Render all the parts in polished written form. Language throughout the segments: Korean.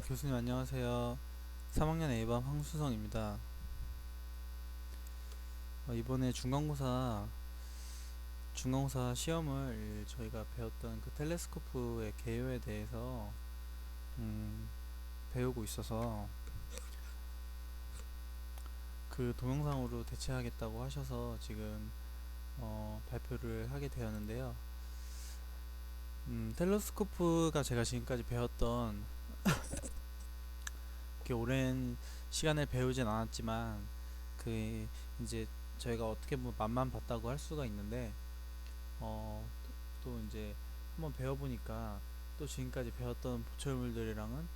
교수님 안녕하세요. 3학년 A반 황수성입니다. 이번에 중간고사 시험을 저희가 배웠던 그 텔레스코프의 개요에 대해서 음, 배우고 있어서 그 동영상으로 대체하겠다고 하셔서 지금 발표를 하게 되었는데요. 텔레스코프가 제가 지금까지 배웠던 그렇게 오랜 시간을 배우진 않았지만 그 이제 저희가 어떻게 보면 맛만 봤다고 할 수가 있는데 어, 또 이제 한번 배워보니까 또 지금까지 배웠던 보철물들이랑은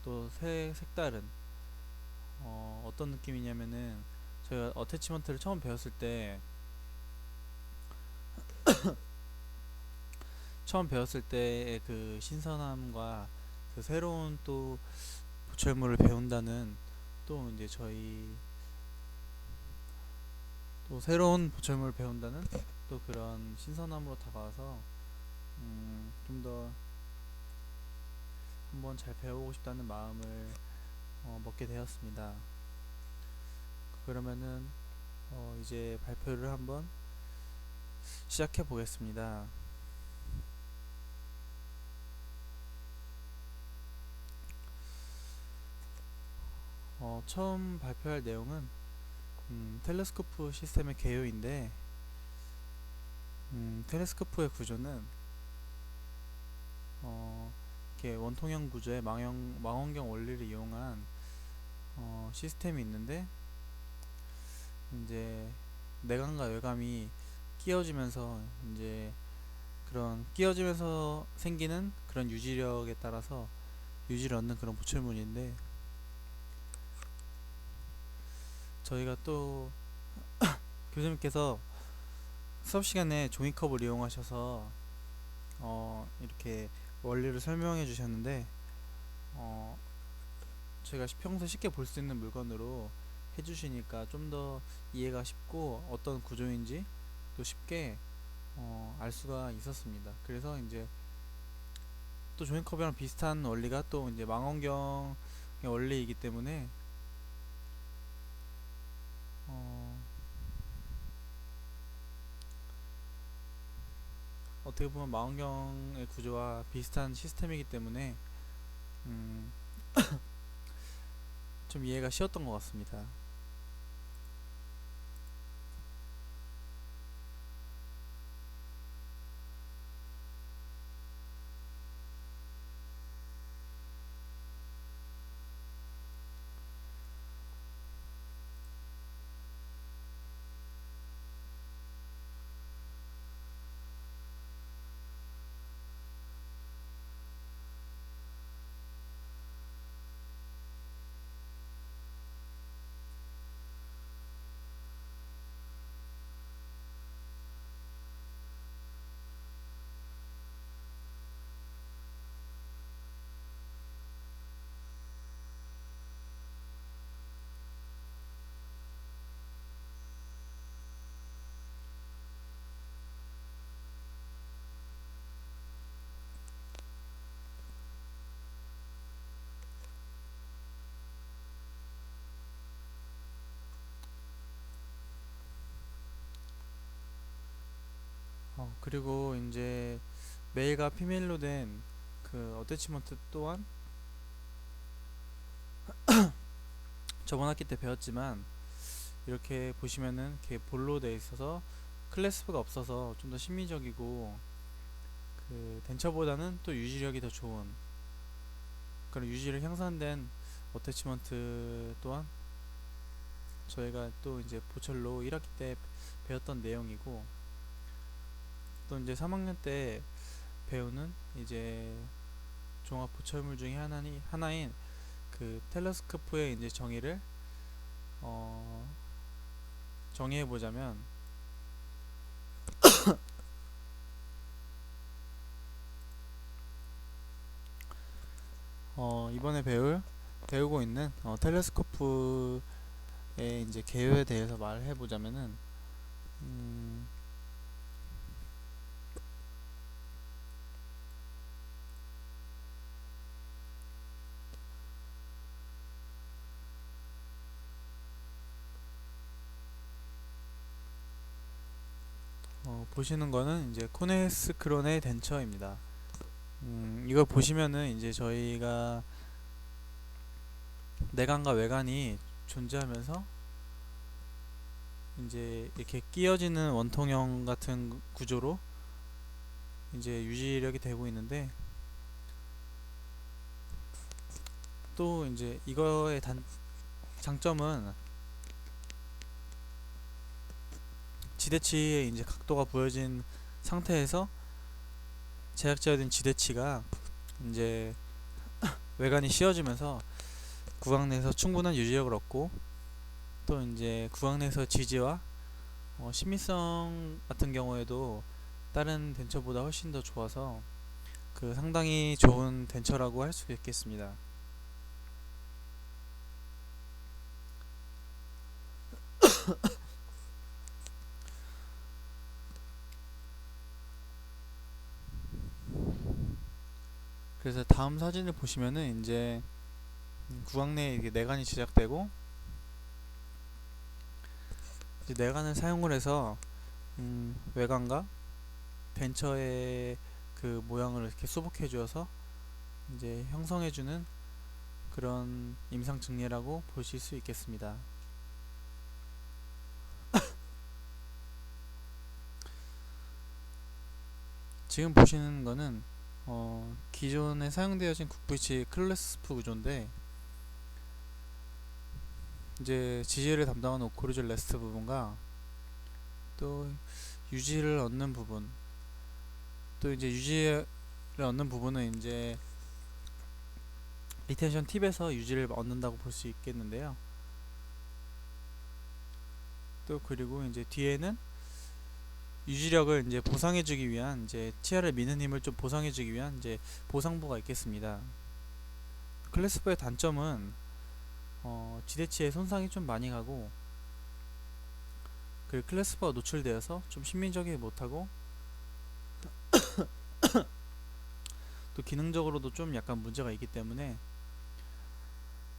또 색다른 어떤 느낌이냐면은 저희가 어태치먼트를 처음 배웠을 때 때의 그 신선함과 그 새로운 또 보철물을 배운다는 또 이제 저희 또 새로운 보철물을 배운다는 또 그런 신선함으로 다가와서 좀 더 한번 잘 배우고 싶다는 마음을 먹게 되었습니다. 그러면은 이제 발표를 한번 시작해 보겠습니다. 처음 발표할 내용은 텔레스코프 시스템의 개요인데 텔레스코프의 구조는 이렇게 원통형 구조의 망원경 원리를 이용한 시스템이 있는데 이제 내감과 외감이 끼어지면서 이제 그런 끼어지면서 생기는 그런 유지력에 따라서 유지를 얻는 그런 보철물인데 저희가 또 교수님께서 수업 시간에 종이컵을 이용하셔서 이렇게 원리를 설명해 주셨는데 어, 저희가 평소에 쉽게 볼 수 있는 물건으로 해주시니까 좀 더 이해가 쉽고 어떤 구조인지 또 쉽게 알 수가 있었습니다. 그래서 이제 또 종이컵이랑 비슷한 원리가 또 이제 망원경의 원리이기 때문에 어, 어떻게 보면 망원경의 구조와 비슷한 시스템이기 때문에 음, 좀 이해가 쉬웠던 것 같습니다. 그리고 이제 메일과 피메일로 된 그 어태치먼트 또한 저번 학기 때 배웠지만 이렇게 보시면은 이렇게 볼로 되어 있어서 클래스프가 없어서 좀 더 심미적이고 그 덴처보다는 또 유지력이 더 좋은 그런 유지력 향상된 어태치먼트 또한 저희가 또 이제 보철로 1학기 때 배웠던 내용이고 또 이제 3학년 때 배우는 이제 종합 보철물 중에 하나인 그 텔레스코프의 이제 정의를 어, 정의해 보자면 이번에 배우고 있는 텔레스코프의 이제 개요에 대해서 말을 해보자면은 음, 보시는 거는 이제 코네스크론의 덴처입니다. 이걸 보시면은 이제 저희가 내관과 외관이 존재하면서 이제 이렇게 끼어지는 원통형 같은 구조로 이제 유지력이 되고 있는데, 또 이제 이거의 장점은 지대치의 이제 각도가 보여진 상태에서 제작되어진 지대치가 이제 외관이 씌워지면서 구강 내에서 충분한 유지력을 얻고, 또 이제 구강 내에서 지지와 신미성 같은 경우에도 다른 덴처보다 훨씬 더 좋아서 그 상당히 좋은 덴처라고 할 수 있겠습니다. 그래서 다음 사진을 보시면은 이제 구강 내에 이게 내관이 제작되고, 이제 내관을 사용을 해서 외관과 덴처의 그 모양을 이렇게 수복해 주어서 이제 형성해주는 그런 임상 증례라고 보실 수 있겠습니다. 지금 보시는 거는 기존에 사용되어진 국부위치 클래스프 구조인데, 이제 지지를 담당하는 오코르졸 레스트 부분과 또 유지를 얻는 부분, 또 이제 유지를 얻는 부분은 이제 리텐션 팁에서 유지를 얻는다고 볼 수 있겠는데요. 또 그리고 이제 뒤에는 유지력을 이제 보상해주기 위한, 이제 치아를 미는 힘을 좀 보상해주기 위한 이제 보상부가 있겠습니다. 클래스프의 단점은 지대치에 손상이 좀 많이 가고, 그 클래스프가 노출되어서 좀 심미적이지 못하고, 또 기능적으로도 좀 약간 문제가 있기 때문에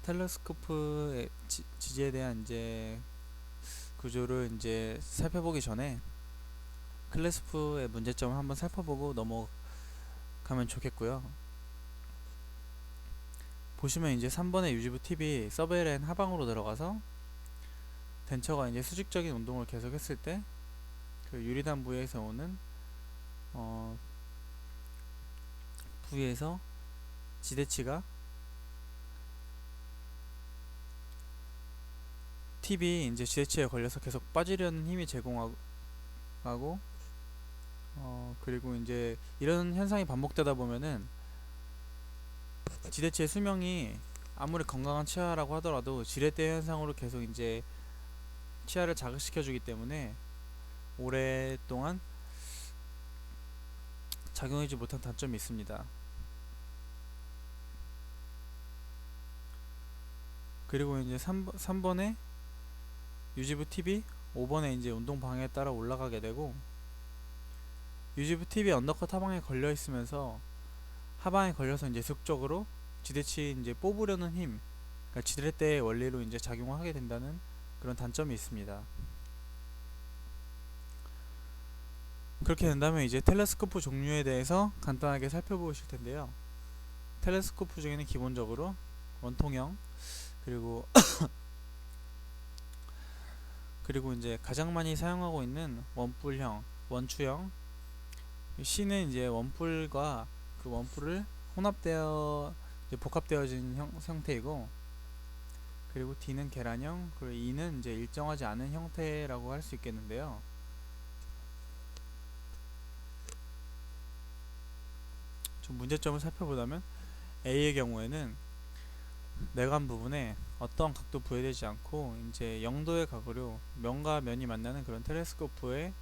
텔레스코프의 지지에 대한 이제 구조를 이제 살펴보기 전에 클래스프의 문제점을 한번 살펴보고 넘어가면 좋겠고요. 보시면 이제 3번의 유지부 팁이 서베이렌 하방으로 들어가서 덴처가 이제 수직적인 운동을 계속했을 때 그 유리단 부위에서 오는 부위에서 지대치가 팁이 이제 지대치에 걸려서 계속 빠지려는 힘이 제공하고, 그리고 이제 이런 현상이 반복되다 보면은 지대치의 수명이 아무리 건강한 치아라고 하더라도 지렛대 현상으로 계속 이제 치아를 자극시켜 주기 때문에 오랫동안 작용하지 못한 단점이 있습니다. 그리고 이제 3번에 유지부 팁이 5번에 이제 운동 방해에 따라 올라가게 되고, 유지부 팁이 언더컷 하방에 걸려 있으면서 하방에 걸려서 이제 지속적으로 지대치 이제 뽑으려는 힘, 그러니까 지렛대의 원리로 이제 작용을 하게 된다는 그런 단점이 있습니다. 그렇게 된다면 이제 텔레스코프 종류에 대해서 간단하게 살펴보실 텐데요. 텔레스코프 중에는 기본적으로 원통형, 그리고 그리고 이제 가장 많이 사용하고 있는 원뿔형, 원추형. C는 이제 원뿔과 그 원뿔을 혼합되어 이제 복합되어진 형태이고, 그리고 D는 계란형, 그리고 E는 이제 일정하지 않은 형태라고 할 수 있겠는데요. 좀 문제점을 살펴보자면 A의 경우에는 내관 부분에 어떠한 각도 부여되지 않고 이제 0도의 각으로 면과 면이 만나는 그런 텔레스코프의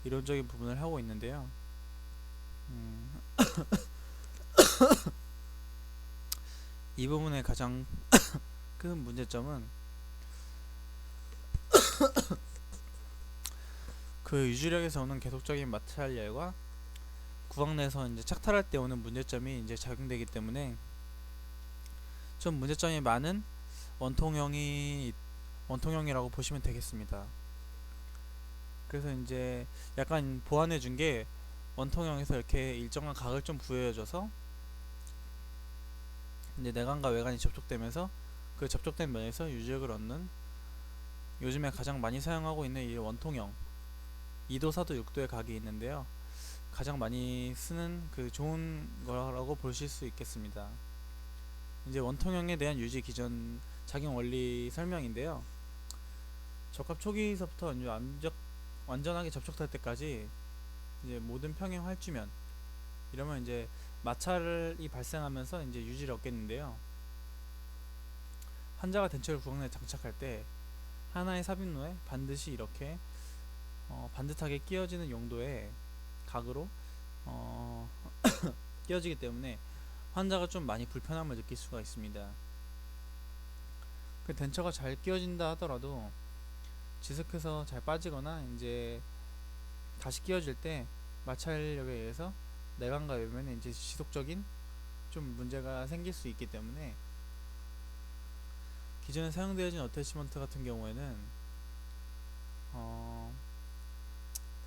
이론적인 부분을 하고 있는데요. 이 부분의 가장 큰 문제점은 그 유지력에서 오는 계속적인 마찰열과 구강 내에서 이제 착탈할 때 오는 문제점이 이제 작용되기 때문에 좀 문제점이 많은 원통형이라고 보시면 되겠습니다. 그래서 이제 약간 보완해 준 게 원통형에서 이렇게 일정한 각을 좀 부여해줘서 이제 내관과 외관이 접촉되면서 그 접촉된 면에서 유지력을 얻는, 요즘에 가장 많이 사용하고 있는 이 원통형 2도, 4도, 6도의 각이 있는데요. 가장 많이 쓰는 그 좋은 거라고 보실 수 있겠습니다. 이제 원통형에 대한 유지 기전 작용 원리 설명인데요. 적합 초기서부터 이제 완전하게 접촉될 때까지 이제 모든 평행 활주면, 이러면 이제 마찰이 발생하면서 이제 유지를 얻겠는데요. 환자가 덴처를 구강내에 장착할 때 하나의 삽입로에 반드시 이렇게 반듯하게 끼워지는 용도의 각으로 어, 끼워지기 때문에 환자가 좀 많이 불편함을 느낄 수가 있습니다. 그 덴처가 잘 끼워진다 하더라도 지속해서 잘 빠지거나 이제 다시 끼워질 때 마찰력에 의해서 내관과 외면에 이제 지속적인 좀 문제가 생길 수 있기 때문에 기존에 사용되어진 어태치먼트 같은 경우에는 어,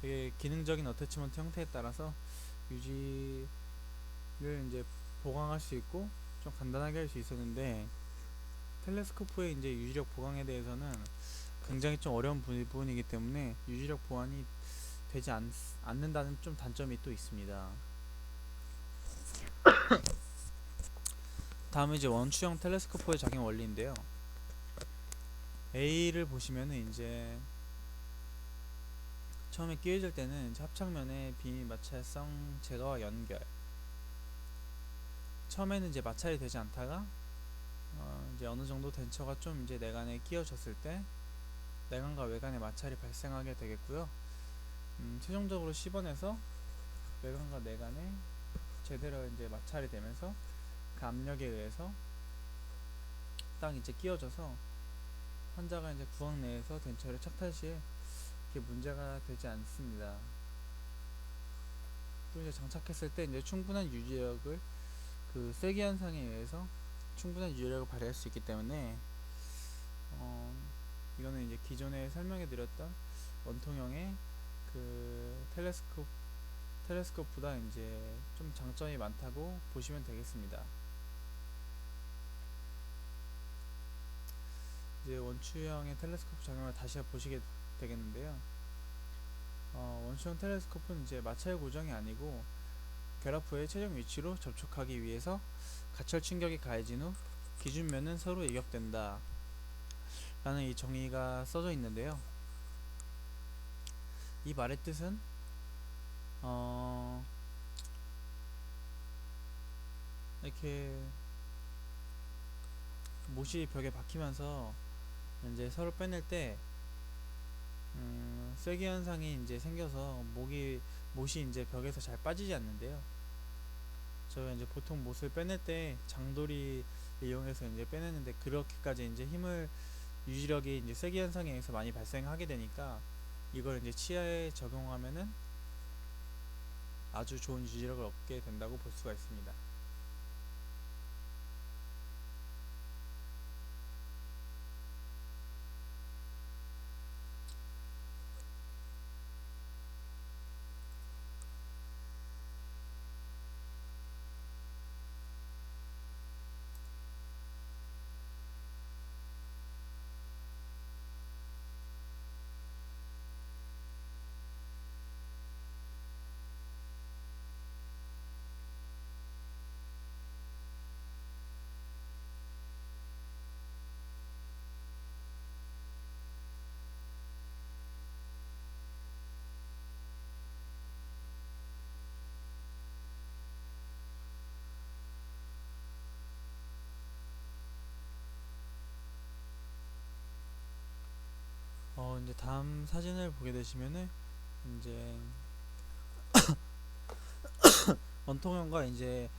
되게 기능적인 어태치먼트 형태에 따라서 유지를 이제 보강할 수 있고 좀 간단하게 할 수 있었는데, 텔레스코프의 이제 유지력 보강에 대해서는 굉장히 좀 어려운 부분이기 때문에 유지력 보완이 되지 않는다는 좀 단점이 또 있습니다. 다음은 이제 원추형 텔레스코프의 작용 원리인데요. A를 보시면은 이제 처음에 끼워질 때는 이제 합창면의 비밀 마찰성 제거와 연결. 처음에는 이제 마찰이 되지 않다가 이제 어느 정도 덴처가 좀 이제 내관에 끼워졌을 때 내관과 외관에 마찰이 발생하게 되겠고요. 최종적으로 10원에서 외관과 내관에 제대로 이제 마찰이 되면서 그 압력에 의해서 딱 이제 끼워져서 환자가 이제 구강 내에서 덴처를 착탈 시에 이렇게 문제가 되지 않습니다. 또 이제 장착했을 때 이제 충분한 유지력을, 그 세기 현상에 의해서 충분한 유지력을 발휘할 수 있기 때문에 이거는 이제 기존에 설명해 드렸던 원통형의 그 텔레스코프보다 이제 좀 장점이 많다고 보시면 되겠습니다. 이제 원추형의 텔레스코프 작용을 다시 보시게 되겠는데요. 원추형 텔레스코프는 이제 마찰 고정이 아니고 결합 후의 최종 위치로 접촉하기 위해서 가철 충격이 가해진 후 기준면은 서로 이격된다 라는 이 정의가 써져 있는데요. 이 말의 뜻은 이렇게 못이 벽에 박히면서 이제 서로 빼낼 때 쐐기 현상이 이제 생겨서 못이 이제 벽에서 잘 빠지지 않는데요. 저희가 이제 보통 못을 빼낼 때 장도리 이용해서 이제 빼내는데, 그렇게까지 이제 힘을 유지력이 이제 쐐기 현상에 의해서 많이 발생하게 되니까 이걸 이제 치아에 적용하면은 아주 좋은 유지력을 얻게 된다고 볼 수가 있습니다. 이제 다음 사진을 보게 되시면은 이제 원통형과 이제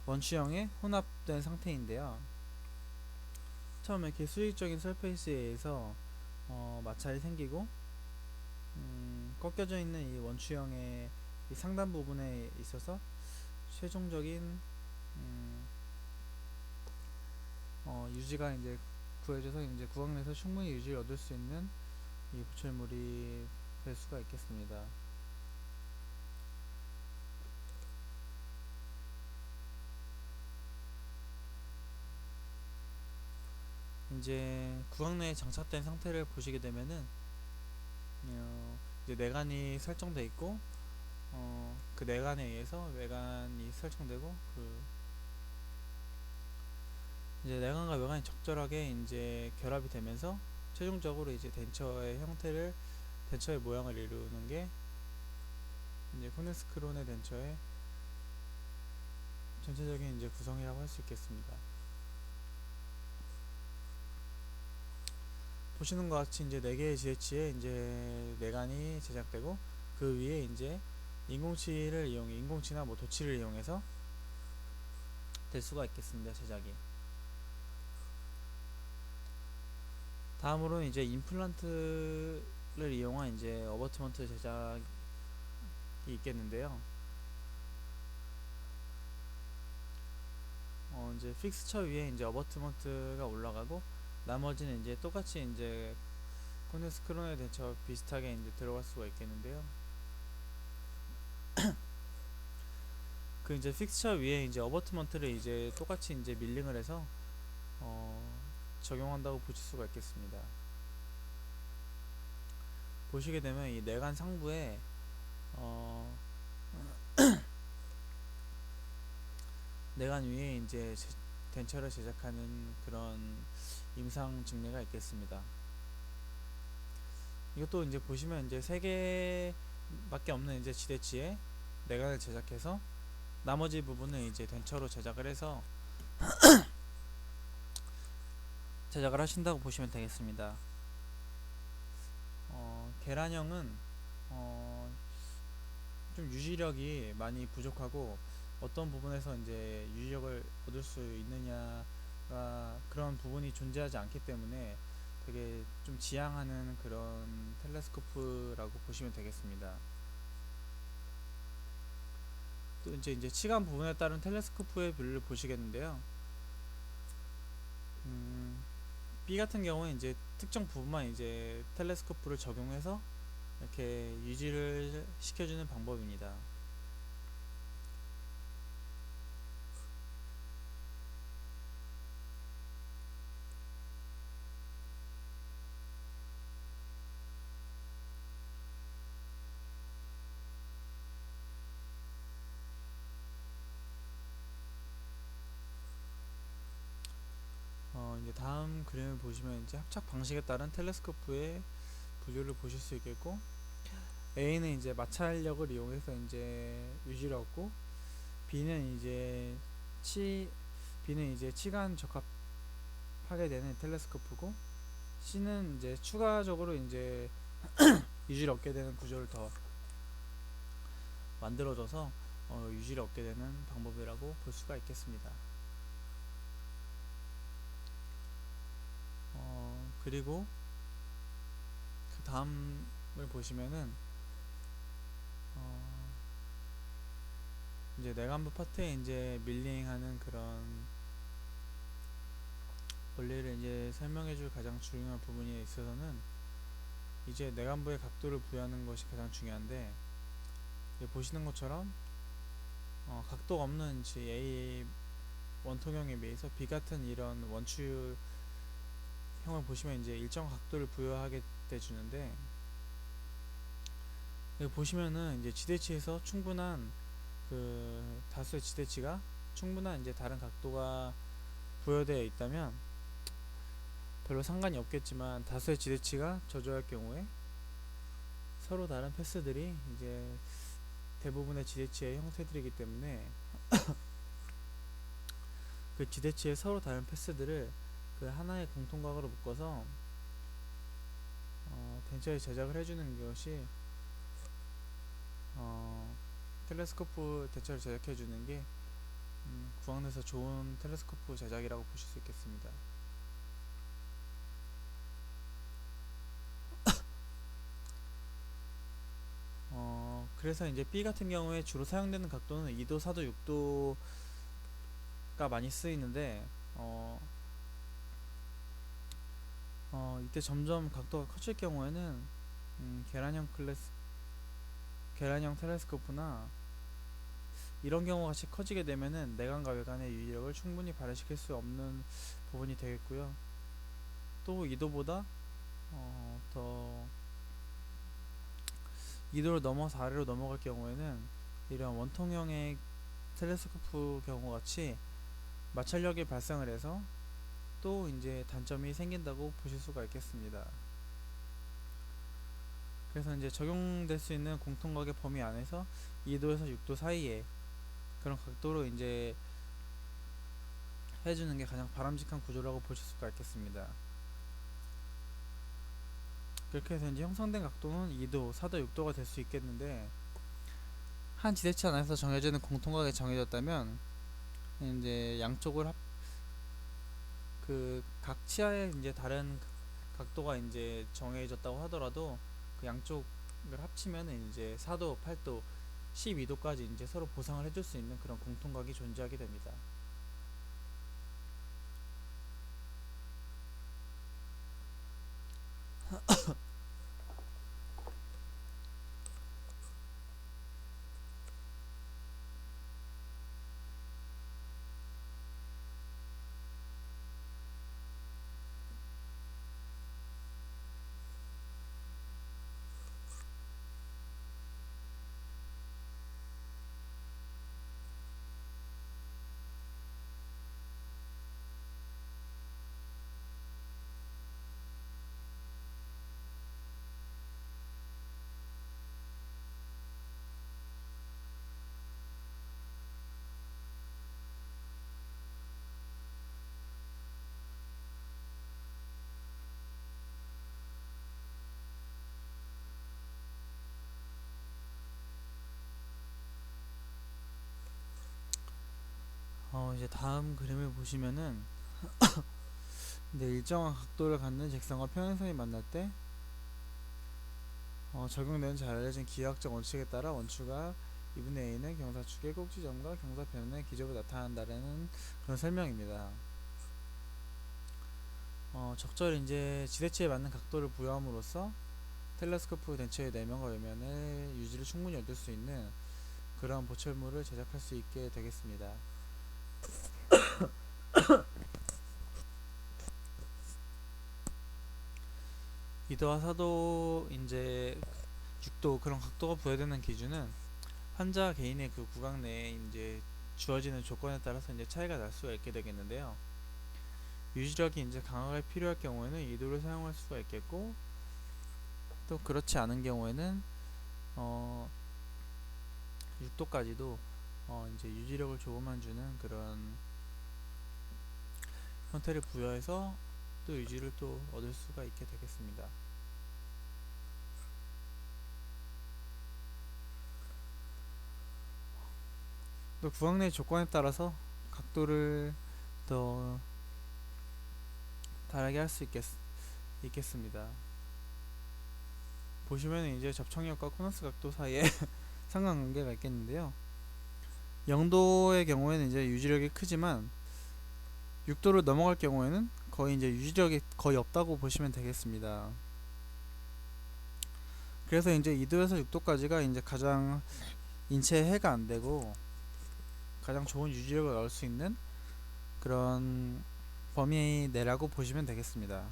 원추형의 혼합된 상태인데요. 처음에 이렇게 수직적인 설페이스에 의해서 마찰이 생기고 꺾여져 있는 이 원추형의 이 상단 부분에 있어서 최종적인 유지가 이제 구해져서 이제 구강 내에서 충분히 유지를 얻을 수 있는 이 보철물이 될 수가 있겠습니다. 이제 구강 내에 장착된 상태를 보시게 되면은 이제 내관이 설정돼 있고 그 내관에 의해서 외관이 설정되고 이제 내관과 외관이 적절하게 이제 결합이 되면서 최종적으로 이제 덴처의 모양을 이루는 게 이제 코네스크론의 덴처의 전체적인 이제 구성이라고 할 수 있겠습니다. 보시는 것 같이 이제 4개의 GH에 이제 내관이 제작되고 그 위에 이제 인공치나 뭐 도치를 이용해서 될 수가 있겠습니다. 제작이. 다음으로는 이제 임플란트를 이용한 이제 어버트먼트 제작이 있겠는데요. 이제 픽스처 위에 이제 어버트먼트가 올라가고 나머지는 이제 똑같이 이제 코네스크론에 대처 비슷하게 이제 들어갈 수가 있겠는데요. 그 이제 픽스처 위에 이제 어버트먼트를 이제 똑같이 이제 밀링을 해서 적용한다고 보실 수가 있겠습니다. 보시게 되면 이 내관 상부에 내관 위에 이제 덴처를 제작하는 그런 임상 증례가 있겠습니다. 이것도 이제 보시면 이제 3개밖에 없는 이제 지대치에 내관을 제작해서 나머지 부분은 이제 덴처로 제작을 해서 제작을 하신다고 보시면 되겠습니다. 계란형은 좀 유지력이 많이 부족하고 어떤 부분에서 이제 유지력을 얻을 수 있느냐가 그런 부분이 존재하지 않기 때문에 되게 좀 지향하는 그런 텔레스코프라고 보시면 되겠습니다. 또 이제 치간 부분에 따른 텔레스코프의 분류를 보시겠는데요. B 같은 경우는 이제 특정 부분만 이제 텔레스코프를 적용해서 이렇게 유지를 시켜주는 방법입니다. 이제 다음 그림을 보시면 이제 합착 방식에 따른 텔레스코프의 분류를 보실 수 있겠고, A는 이제 마찰력을 이용해서 이제 유지를 얻고, B는 이제 치 B는 이제 치간 적합하게 되는 텔레스코프고, C는 이제 추가적으로 이제 유지를 얻게 되는 구조를 더 만들어줘서 유지를 얻게 되는 방법이라고 볼 수가 있겠습니다. 그리고 그 다음을 보시면은 이제 내관부 파트에 이제 밀링하는 그런 원리를 이제 설명해줄 가장 중요한 부분에 있어서는 이제 내관부의 각도를 부여하는 것이 가장 중요한데, 보시는 것처럼 각도가 없는 A 원통형에 비해서 B 같은 이런 원추형을 보시면 이제 일정 각도를 부여하게 돼주는데, 여기 보시면은 이제 지대치에서 충분한 다수의 지대치가 충분한 이제 다른 각도가 부여되어 있다면 별로 상관이 없겠지만, 다수의 지대치가 저조할 경우에 서로 다른 패스들이 이제 대부분의 지대치의 형태들이기 때문에 그 지대치의 서로 다른 패스들을 그 하나의 공통각으로 묶어서 덴처에 제작을 해주는 것이 텔레스코프 덴처를 제작해주는 게 구황내에서 좋은 텔레스코프 제작이라고 보실 수 있겠습니다. 그래서 이제 B 같은 경우에 주로 사용되는 각도는 2도, 4도, 6도가 많이 쓰이는데 이때 점점 각도가 커질 경우에는 계란형 텔레스코프나 이런 경우 같이 커지게 되면은 내관과 외관의 유의력을 충분히 발휘시킬 수 없는 부분이 되겠고요. 또 이도보다 더 이도를 넘어서 아래로 넘어갈 경우에는 이런 원통형의 텔레스코프 경우 같이 마찰력이 발생을 해서 또 이제 단점이 생긴다고 보실 수가 있겠습니다. 그래서 이제 적용될 수 있는 공통각의 범위 안에서 2도에서 6도 사이에 그런 각도로 이제 해주는 게 가장 바람직한 구조라고 보실 수가 있겠습니다. 그렇게 해서 이제 형성된 각도는 2도, 4도, 6도가 될 수 있겠는데 한 지대체 안에서 정해지는 공통각이 정해졌다면 이제 양쪽을 그 각 치아에 이제 다른 각도가 이제 정해졌다고 하더라도 그 양쪽을 합치면은 이제 4도, 8도, 12도까지 이제 서로 보상을 해줄 수 있는 그런 공통각이 존재하게 됩니다. 이제 다음 그림을 보시면은 근데 일정한 각도를 갖는 직선과 평행선이 만날 때 적용되는 잘 알려진 기하학적 원칙에 따라 원추가 2분의 a는 경사축의 꼭지점과 경사변의 기적을 나타난다는 그런 설명입니다. 적절히 이제 지대치에 맞는 각도를 부여함으로써 텔레스코프 덴처의 내면과 외면의 유지를 충분히 얻을 수 있는 그러한 보철물을 제작할 수 있게 되겠습니다. 이도와 사도 이제 6도 그런 각도가 부여되는 기준은 환자 개인의 그 구강 내에 이제 주어지는 조건에 따라서 이제 차이가 날 수가 있게 되겠는데요. 유지력이 이제 강하게 필요할 경우에는 이도를 사용할 수가 있겠고 또 그렇지 않은 경우에는 어 6도까지도 이제 유지력을 조금만 주는 그런 형태를 부여해서 또 유지를 또 얻을 수가 있게 되겠습니다. 또 구강 내 조건에 따라서 각도를 더 다르게 할 수 있겠습니다. 보시면 이제 접촉력과 코너스 각도 사이에 상관관계가 있겠는데요. 0도의 경우에는 이제 유지력이 크지만 6도를 넘어갈 경우에는 거의 이제 유지력이 거의 없다고 보시면 되겠습니다. 그래서 이제 2도에서 6도까지가 이제 가장 인체에 해가 안 되고 가장 좋은 유지력을 얻을 수 있는 그런 범위 내라고 보시면 되겠습니다.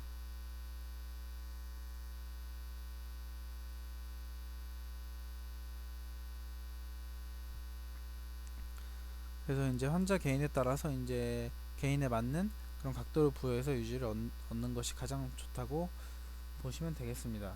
그래서 이제 환자 개인에 따라서 이제 개인에 맞는 그런 각도를 부여해서 유지를 얻는 것이 가장 좋다고 보시면 되겠습니다.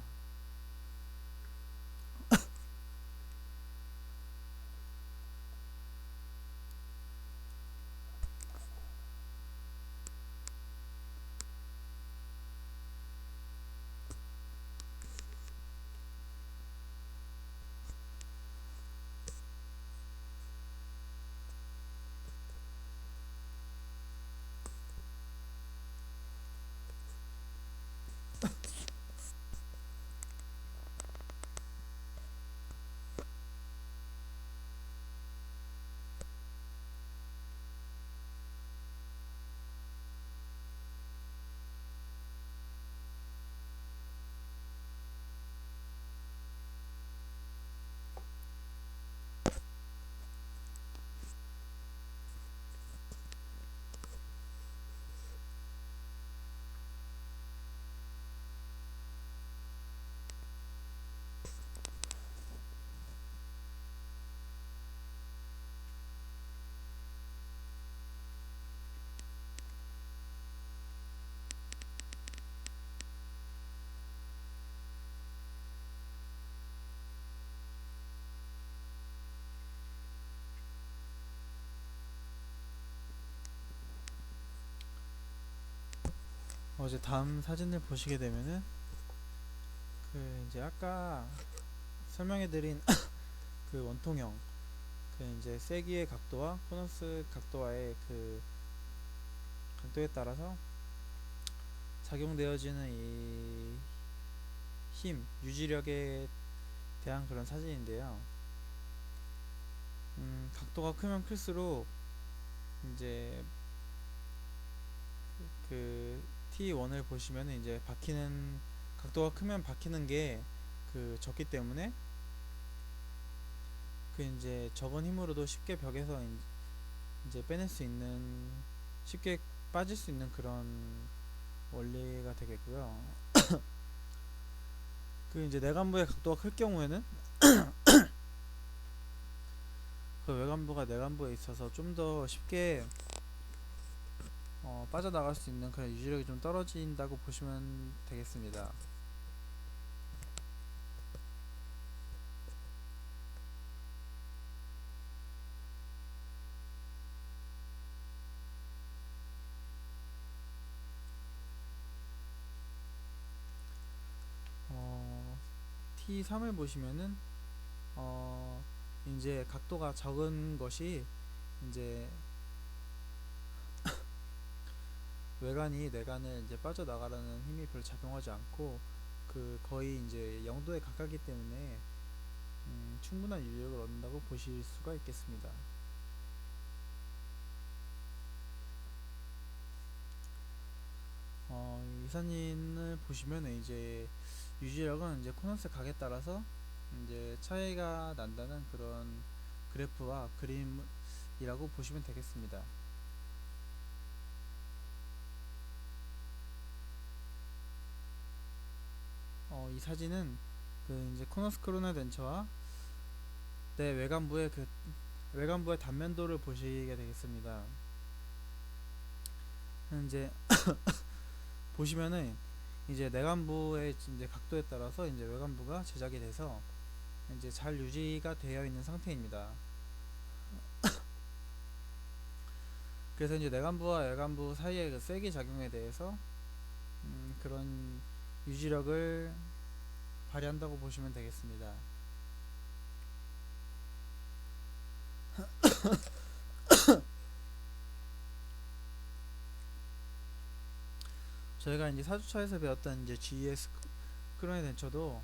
이제 다음 사진을 보시게 되면은 이제 아까 설명해드린 그 원통형 이제 세기의 각도와 코너스 각도와의 각도에 따라서 작용되어지는 이 유지력에 대한 그런 사진인데요. 각도가 크면 클수록 이제 T1을 보시면은 이제 각도가 크면 박히는 게 적기 때문에 이제 적은 힘으로도 쉽게 벽에서 이제 빼낼 수 있는, 쉽게 빠질 수 있는 그런 원리가 되겠고요. 이제 내관부의 각도가 클 경우에는 외관부가 내관부에 있어서 좀 더 쉽게 빠져나갈 수 있는 그런 유지력이 좀 떨어진다고 보시면 되겠습니다. T3을 보시면은 이제 각도가 적은 것이 이제 내관을 이제 빠져나가라는 힘이 별로 작용하지 않고 거의 이제 0도에 가깝기 때문에 충분한 유지력을 얻는다고 보실 수가 있겠습니다. 이 사진을 보시면 이제 유지력은 이제 코너스 각에 따라서 이제 차이가 난다는 그런 그래프와 그림이라고 보시면 되겠습니다. 이 사진은 이제 코너스 크로네 덴처와 외관부의 단면도를 보시게 되겠습니다. 이제 보시면은 이제 내관부의 이제 각도에 따라서 이제 외관부가 제작이 돼서 이제 잘 유지가 되어 있는 상태입니다. 그래서 이제 내관부와 외관부 사이의 세기 작용에 대해서 그런 유지력을 발휘한다고 보시면 되겠습니다. 저희가 이제 4주차에서 배웠던 이제 GES 크로네 덴처도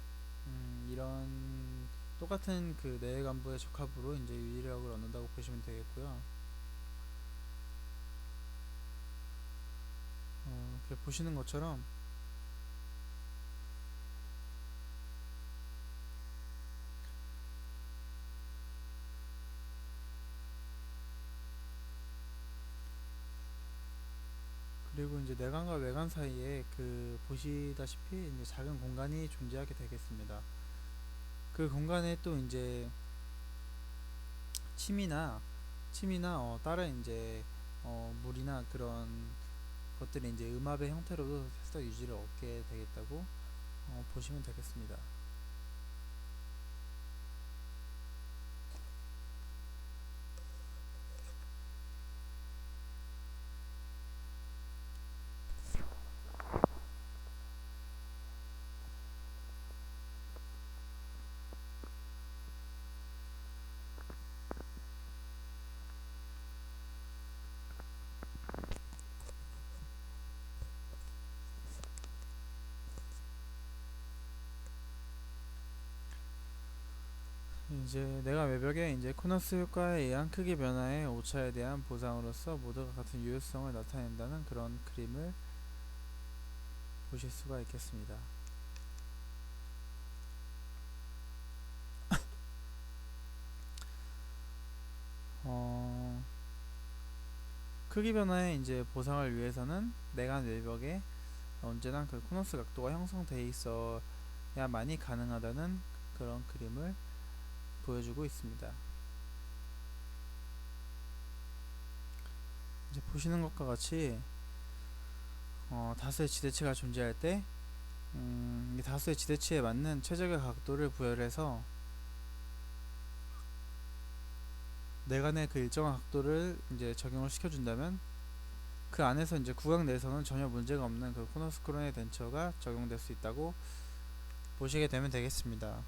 이런 똑같은 내관부의 적합으로 이제 유지력을 얻는다고 보시면 되겠고요. 이렇게 보시는 것처럼 그리고 이제 내관과 외관 사이에 보시다시피 이제 작은 공간이 존재하게 되겠습니다. 그 공간에 또 이제 침이나 다른 이제 물이나 그런 것들이 이제 음압의 형태로도 살짝 유지를 얻게 되겠다고 보시면 되겠습니다. 이제 내가 외벽에 이제 코너스 효과에 의한 크기 변화의 오차에 대한 보상으로서 모두가 같은 유효성을 나타낸다는 그런 그림을 보실 수가 있겠습니다. 크기 변화의 이제 보상을 위해서는 내관 외벽에 언제나 코너스 각도가 형성되어 있어야만이 가능하다는 그런 그림을 보여주고 있습니다. 이제 보시는 것과 같이 다수의 지대체가 존재할 때 이 다수의 지대체에 맞는 최적의 각도를 부여해서 내관의 일정한 각도를 이제 적용을 시켜준다면 그 안에서 이제 구강 내에서는 전혀 문제가 없는 그 코너스크론의 덴처가 적용될 수 있다고 보시게 되면 되겠습니다.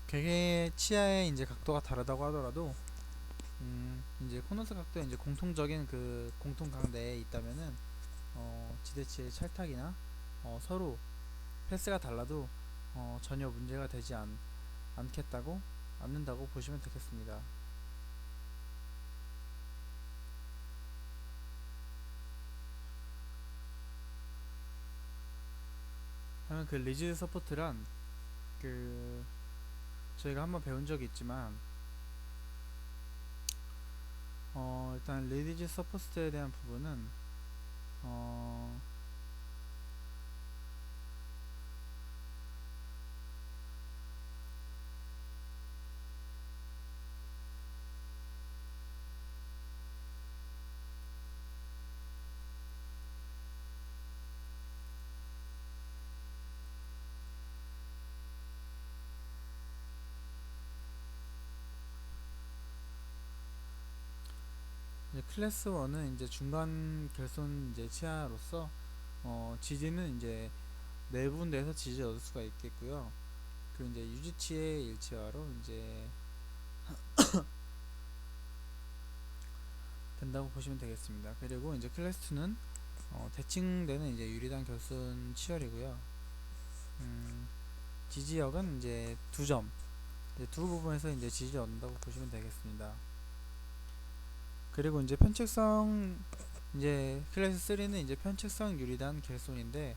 개개 치아의 이제 각도가 다르다고 하더라도 이제 코너스 각도에 이제 공통적인 그 공통각 내에 있다면은 지대치의 찰탁이나 서로 패스가 달라도 전혀 문제가 되지 않는다고 보시면 되겠습니다. 다만 그 리지드 서포트란 그 저희가 한번 배운 적이 있지만 일단 리지드 서포트에 대한 부분은 어, 이제 클래스 1은 이제 중간 결손 이제 치아로서 지지는 이제 네 군데에서 지지를 얻을 수가 있겠고요. 그 이제 유지치의 일치화로 이제 된다고 보시면 되겠습니다. 그리고 이제 클래스 2는 대칭되는 이제 유리단 결손 치열이고요. 지지역은 이제 두 점, 이제 두 부분에서 이제 지지를 얻는다고 보시면 되겠습니다. 그리고 이제 편측성 이제 클래스 3는 이제 편측성 유리단 결손인데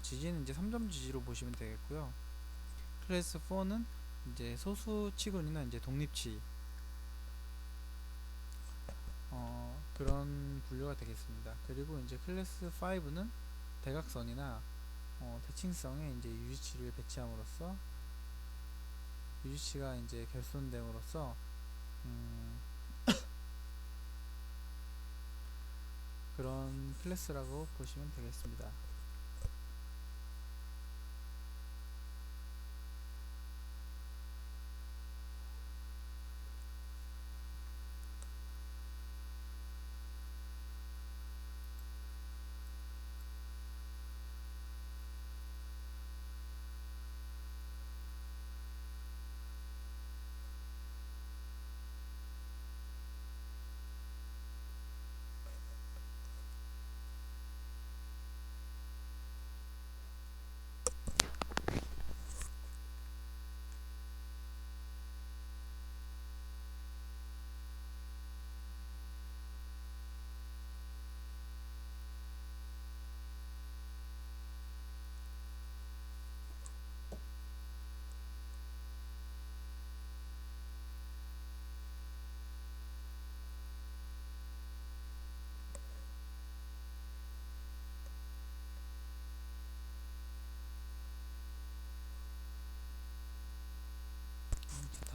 지지는 이제 3점 지지로 보시면 되겠고요. 클래스 4는 이제 소수 치군이나 이제 독립치 그런 분류가 되겠습니다. 그리고 이제 클래스 5는 대각선이나 대칭성에 이제 유지치를 배치함으로써 유지치가 이제 결손됨으로써 그런 클래스라고 보시면 되겠습니다.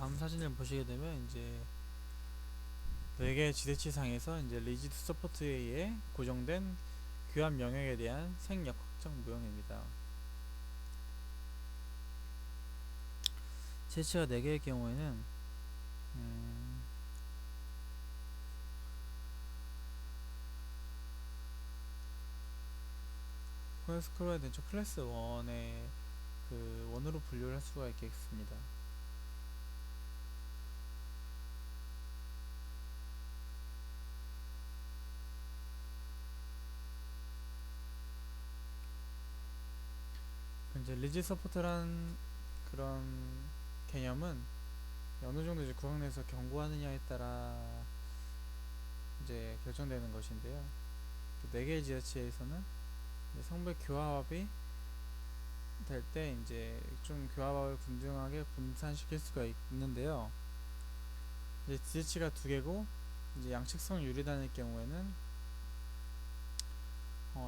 다음 사진을 보시게 되면 이제 4개의 지대치상에서 이제 리지드 서포트에 의해 고정된 규합 영역에 대한 생역학적 모형입니다. 지대치가 4개의 경우에는 코너스크롤에 덴처 클래스 1의 그 원으로 분류를 할 수가 있겠습니다. 이제 리지드 서포트란 그런 개념은 어느 정도 이제 구강 내에서 경고하느냐에 따라 이제 결정되는 것인데요. 4개의 지하체에서는 성별 교합이 될 때 이제 좀 교합을 분명하게 분산시킬 수가 있는데요. 이제 지대치가 2개고 이제 양측성 유리단일 경우에는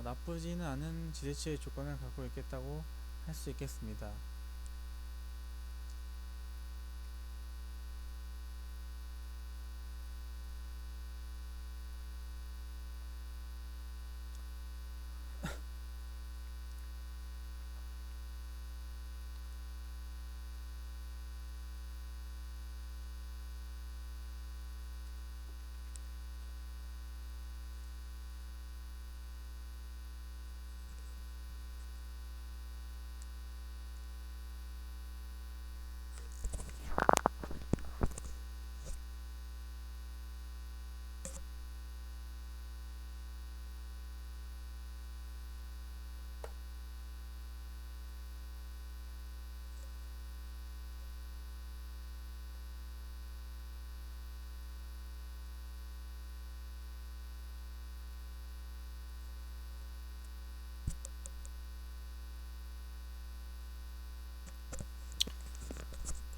나쁘지는 않은 지대치의 조건을 갖고 있겠다고 할 수 있겠습니다.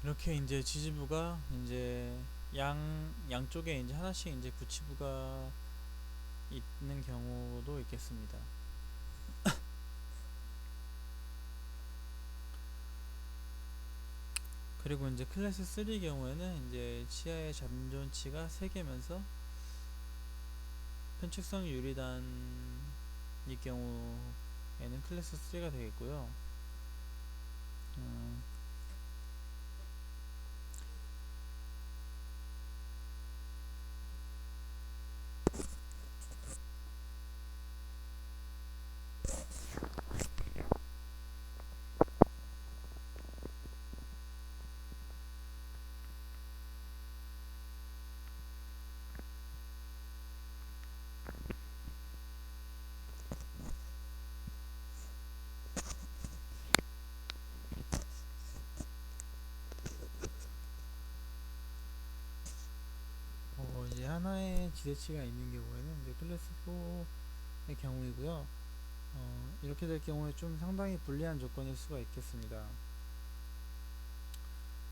이렇게 이제 지지부가 이제 양쪽에 이제 하나씩 이제 구치부가 있는 경우도 있겠습니다. 그리고 이제 클래스 3 경우에는 이제 치아의 잠존치가 3개면서 편측성 유리단일 경우에는 클래스 3가 되겠고요. 음, 이제 하나의 지대치가 있는 경우에는 이제 클래스 4의 경우이고요. 이렇게 될 경우에 좀 상당히 불리한 조건일 수가 있겠습니다.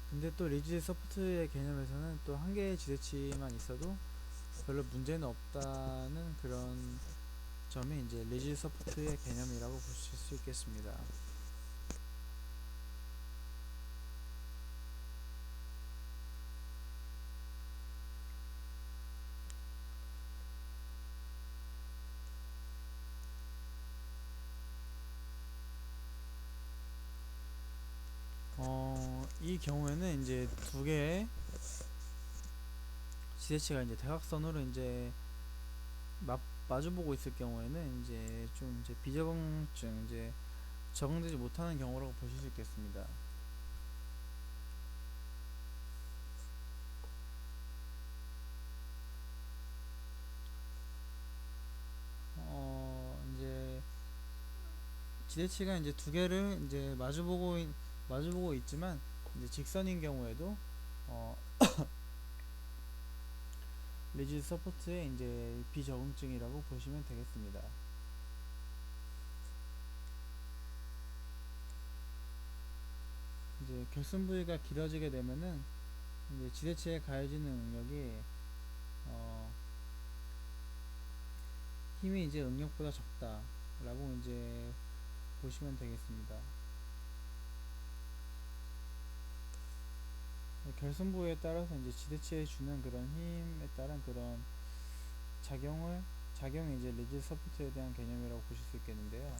근데 또 리지드 서포트의 개념에서는 또 한 개의 지대치만 있어도 별로 문제는 없다는 그런 점이 이제 리지드 서포트의 개념이라고 보실 수 있겠습니다. 이 경우에는 이제 두 개의 지대치가 이제 대각선으로 이제 마주보고 있을 경우에는 이제 좀 이제 비적응증 이제 적응되지 못하는 경우라고 보실 수 있겠습니다. 이제 지대치가 이제 두 개를 이제 마주보고 있지만 이제 직선인 경우에도 어, 리지드 서포트의 이제 비적응증이라고 보시면 되겠습니다. 이제 결손 부위가 길어지게 되면은 이제 지대치에 가해지는 응력이 어, 힘이 이제 응력보다 적다라고 이제 보시면 되겠습니다. 결손 부위에 따라서 이제 지대치에 주는 그런 힘에 따른 그런 작용이 이제 리지드 서포트에 대한 개념이라고 보실 수 있겠는데요.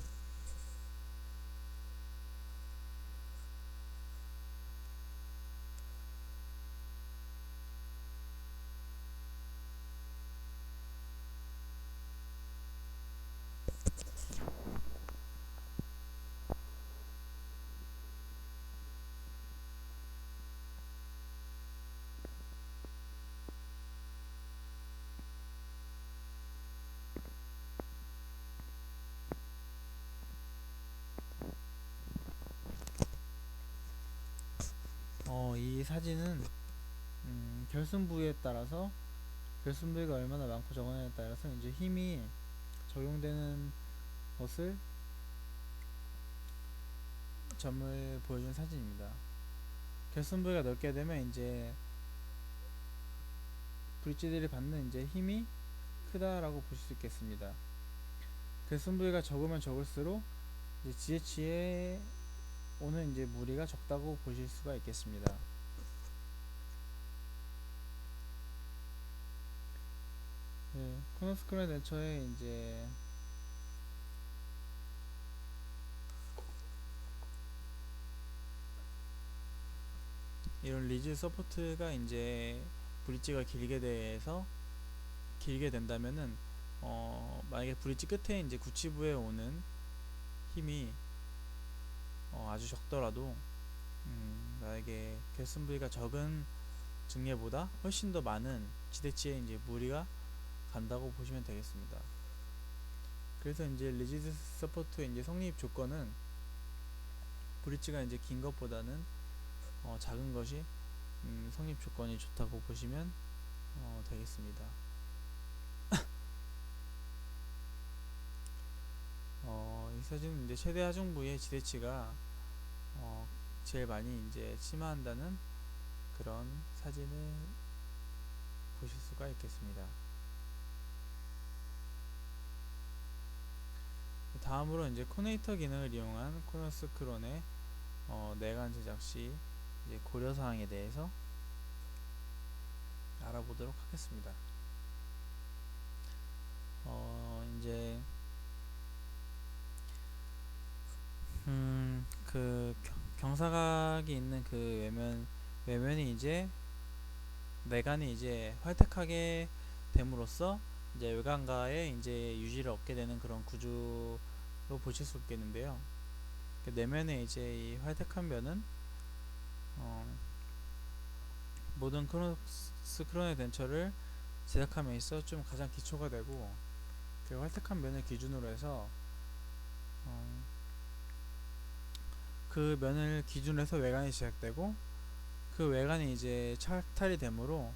이 사진은 결손 부위에 따라서 결손 부위가 얼마나 많고 적어냐에 따라서 이제 힘이 적용되는 것을 점을 보여주는 사진입니다. 결손 부위가 넓게 되면 이제 브릿지들이 받는 이제 힘이 크다라고 보실 수 있겠습니다. 결손 부위가 적으면 적을수록 이제 지혜치에 오는 이제 무리가 적다고 보실 수가 있겠습니다. 네, 코너스크린 렌처에 이제 이런 리즈 서포트가 이제 브릿지가 길게 된다면은 만약에 브릿지 끝에 이제 구치부에 오는 힘이 아주 적더라도 만약에 결손 부위가 적은 증례보다 훨씬 더 많은 지대치에 이제 무리가 간다고 보시면 되겠습니다. 그래서 이제 리지드 서포트의 이제 성립 조건은 브릿지가 이제 긴 것보다는 작은 것이 성립 조건이 좋다고 보시면 되겠습니다. 이 사진은 이제 최대 하중 부위의 지대치가 제일 많이 이제 침하한다는 그런 사진을 보실 수가 있겠습니다. 다음으로 이제 코네이터 기능을 이용한 코너스크론의 내관 제작 시 이제 고려 사항에 대해서 알아보도록 하겠습니다. 이제 그 경사각이 있는 그 외면이 이제 내관이 이제 활택하게 됨으로써 이제 외관과의 이제 유지를 얻게 되는 그런 구조로 보실 수 있겠는데요. 그 내면의 이제 이 활택한 면은 모든 크론의 덴처를 제작함에 있어 좀 가장 기초가 되고, 그 활택한 면을 기준으로 해서 그 면을 기준으로 해서 외관이 제작되고, 그 외관이 이제 착탈이 되므로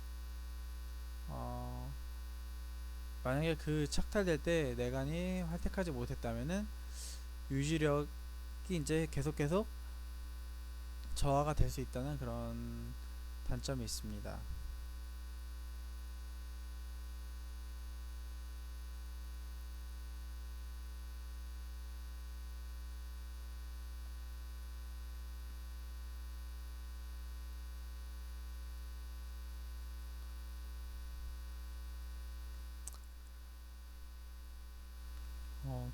만약에 그 착탈될 때 내관이 활택하지 못했다면은 유지력이 이제 계속 저하가 될 수 있다는 그런 단점이 있습니다.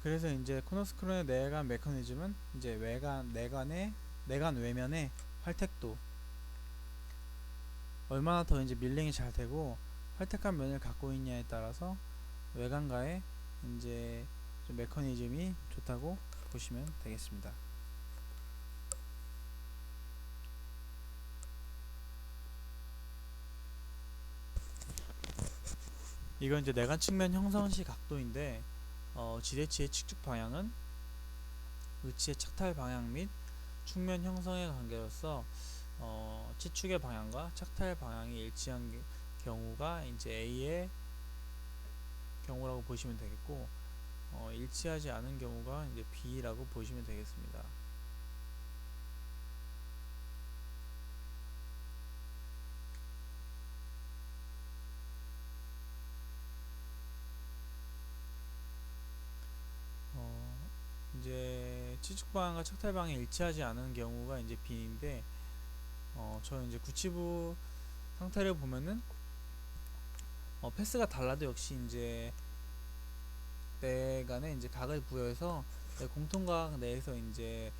그래서 이제 코너스크론의 내관 메커니즘은 이제 내관 외면의 활택도, 얼마나 더 이제 밀링이 잘 되고 활택한 면을 갖고 있냐에 따라서 외관과의 이제 좀 메커니즘이 좋다고 보시면 되겠습니다. 이건 이제 내관 측면 형성 시 각도인데, 지대치의 측축 방향은 의치의 착탈 방향 및 측면 형성의 관계로서 치축의 방향과 착탈 방향이 일치한 경우가 이제 A의 경우라고 보시면 되겠고, 일치하지 않은 경우가 이제 B라고 보시면 되겠습니다. 이제 치축 방향과 착탈 방향이 일치하지 않은 경우가 이제 B인데, 저 이제 구치부 상태를 보면은 패스가 달라도 역시 이제 내간에 이제 각을 부여해서 공통각 내에서 이제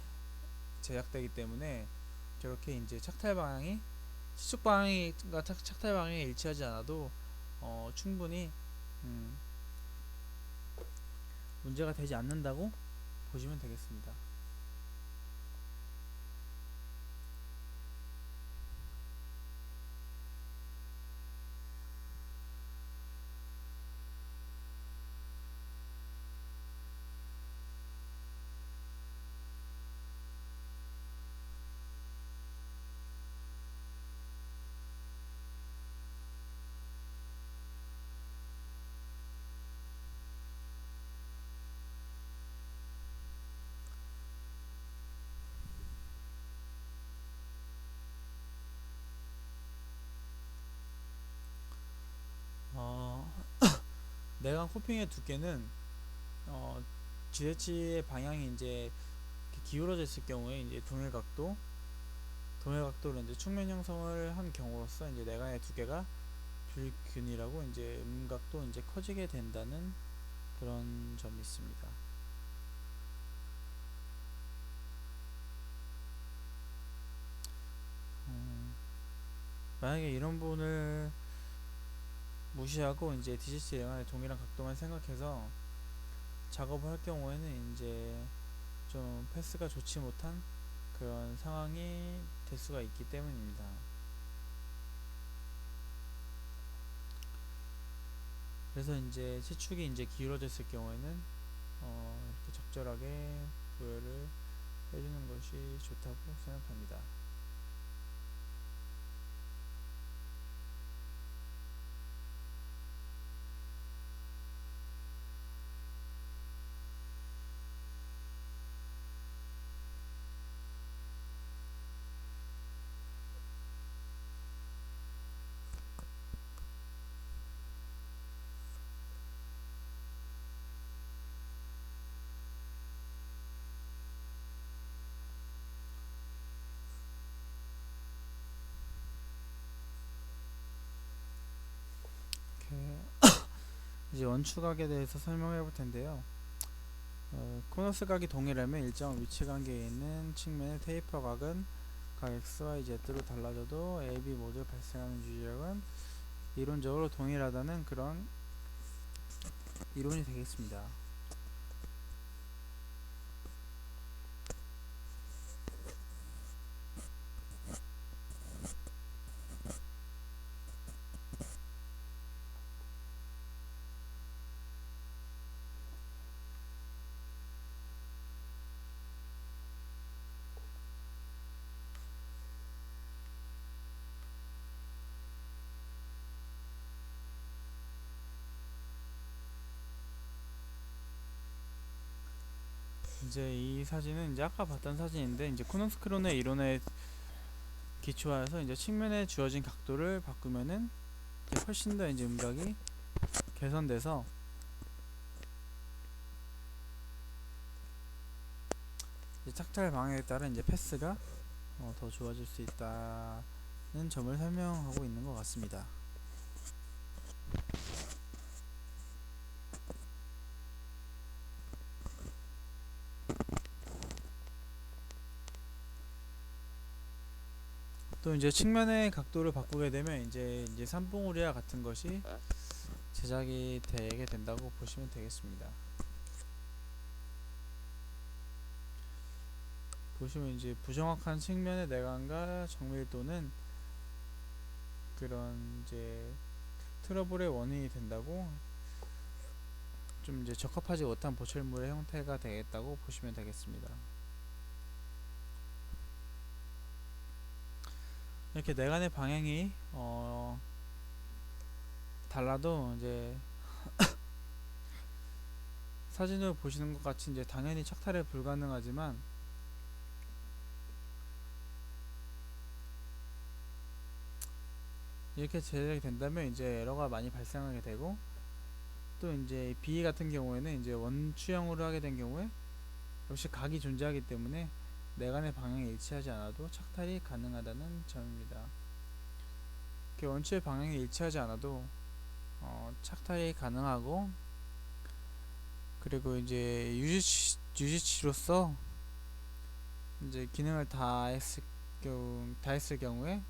제작되기 때문에, 저렇게 이제 착탈 방향이 치축 방향과 착탈 방향이 일치하지 않아도 충분히 문제가 되지 않는다고 보시면 되겠습니다. 어, 내관 코핑의 두께는 지대치의 방향이 이제 기울어져 있을 경우에 이제 동일각도로 이제 측면 형성을 한 경우로서 이제 내관의 두께가 불균이라고 이제 음각도 이제 커지게 된다는 그런 점이 있습니다. 만약에 이런 부분을 무시하고 이제 DCC 내관의 동일한 각도만 생각해서 작업을 할 경우에는 이제 좀 패스가 좋지 못한 그런 상황이 될 수가 있기 때문입니다. 그래서 이제 치축이 이제 기울어졌을 경우에는 이렇게 적절하게 부여를 해주는 것이 좋다고 생각합니다. 이제 원추각에 대해서 설명해 볼 텐데요. 코너스 각이 동일하면 일정 위치 관계에 있는 측면의 테이퍼 각은 각 xy z로 달라져도 a, b 모두 발생하는 유지력은 이론적으로 동일하다는 그런 이론이 되겠습니다. 이제 이 사진은 이제 아까 봤던 사진인데 이제 코너스크론의 이론에 기초하여서 이제 측면에 주어진 각도를 바꾸면은 훨씬 더 이제 음각이 개선돼서 이제 착탈 방향에 따라 이제 패스가 더 좋아질 수 있다는 점을 설명하고 있는 것 같습니다. 또 이제 측면의 각도를 바꾸게 되면 이제 산봉우리와 같은 것이 제작이 되게 된다고 보시면 되겠습니다. 보시면 이제 부정확한 측면의 내관과 정밀도는 그런 이제 트러블의 원인이 된다고, 좀 이제 적합하지 못한 보철물의 형태가 되겠다고 보시면 되겠습니다. 이렇게 내관의 방향이 달라도 이제 사진을 보시는 것 같이 이제 당연히 착탈이 불가능하지만 이렇게 제작이 된다면 이제 에러가 많이 발생하게 되고, 또 이제 B 같은 경우에는 이제 원추형으로 하게 된 경우에 역시 각이 존재하기 때문에 내관의 방향이 일치하지 않아도 착탈이 가능하다는 점입니다. 이렇게 원추의 방향이 일치하지 않아도 착탈이 가능하고, 그리고 이제 유지치로서 이제 기능을 다했을 경우에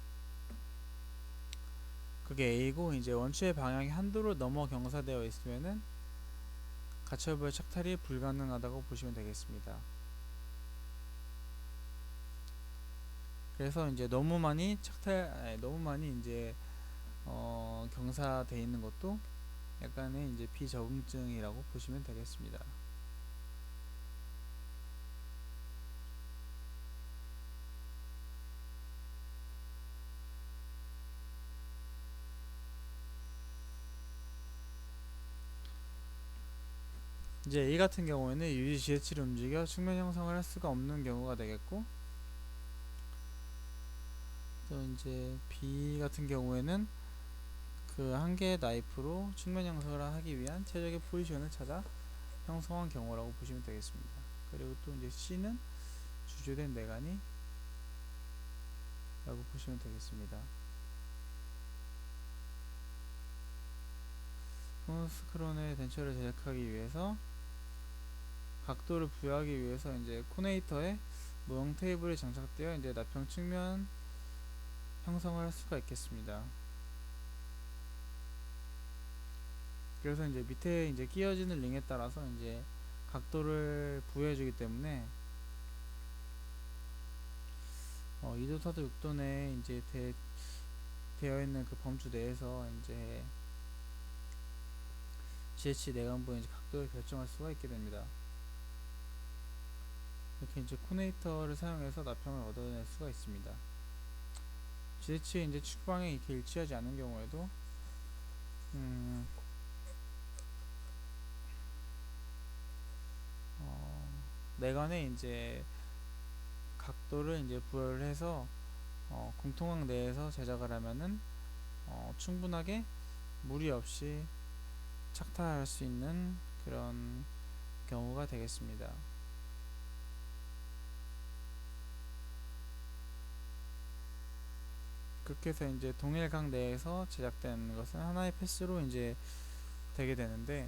그게 A고, 이제 원추의 방향이 한도를 넘어 경사되어 있으면은 가처분의 착탈이 불가능하다고 보시면 되겠습니다. 그래서 이제 너무 많이 이제 경사되어 있는 것도 약간의 이제 비적응증이라고 보시면 되겠습니다. 이제 A 같은 경우에는 유지 지혜치를 움직여 측면 형성을 할 수가 없는 경우가 되겠고, 또 이제 B 같은 경우에는 그 한 개의 나이프로 측면 형성을 하기 위한 최적의 포지션을 찾아 형성한 경우라고 보시면 되겠습니다. 그리고 또 이제 C는 주조된 내관이 라고 보시면 되겠습니다. 코너스크론의 덴처를 제작하기 위해서 각도를 부여하기 위해서 이제 코네이터에 모형 테이블이 장착되어 이제 나평 측면 형성을 할 수가 있겠습니다. 그래서 이제 밑에 이제 끼어지는 링에 따라서 이제 각도를 부여해주기 때문에 2도, 4도, 6도 내에 이제 되어 있는 그 범주 내에서 이제 GH 내관부의 이제 각도를 결정할 수가 있게 됩니다. 이렇게 이제 코네이터를 사용해서 나평을 얻어낼 수가 있습니다. GH의 이제 축방이 이렇게 일치하지 않은 경우에도 내관에 이제 각도를 이제 부여를 해서 공통항 내에서 제작을 하면은 충분하게 무리 없이 착탈할 수 있는 그런 경우가 되겠습니다. 그렇게 해서 이제 동일각 내에서 제작된 것은 하나의 패스로 이제 되게 되는데,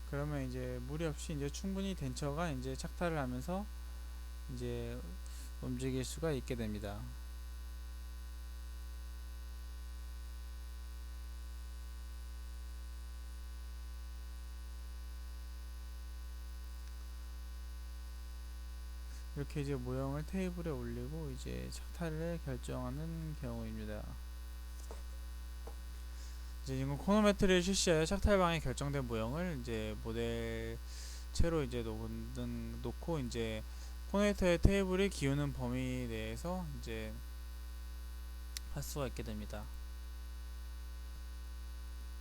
그러면 이제 무리 없이 이제 충분히 덴처가 이제 착탈을 하면서 이제 움직일 수가 있게 됩니다. 이렇게 이제 모형을 테이블에 올리고 이제 착탈을 결정하는 경우입니다. 이제 이건 코노메트리를 실시하여 착탈방에 결정된 모형을 이제 모델체로 이제 놓고 이제 코네이터의 테이블이 기우는 범위 내에서 이제 할 수가 있게 됩니다.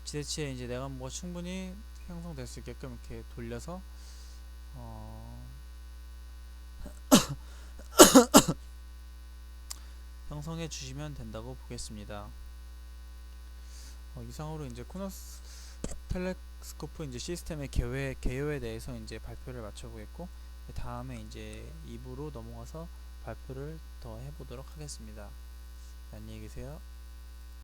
지대치에 이제 내관부가 충분히 형성될 수 있게끔 이렇게 돌려서 형성해 주시면 된다고 보겠습니다. 이상으로 이제 코너스 텔레스코프 이제 시스템의 개요에 대해서 이제 발표를 마쳐보겠고, 다음에 이제 2부로 넘어가서 발표를 더 해보도록 하겠습니다. 안녕히 계세요.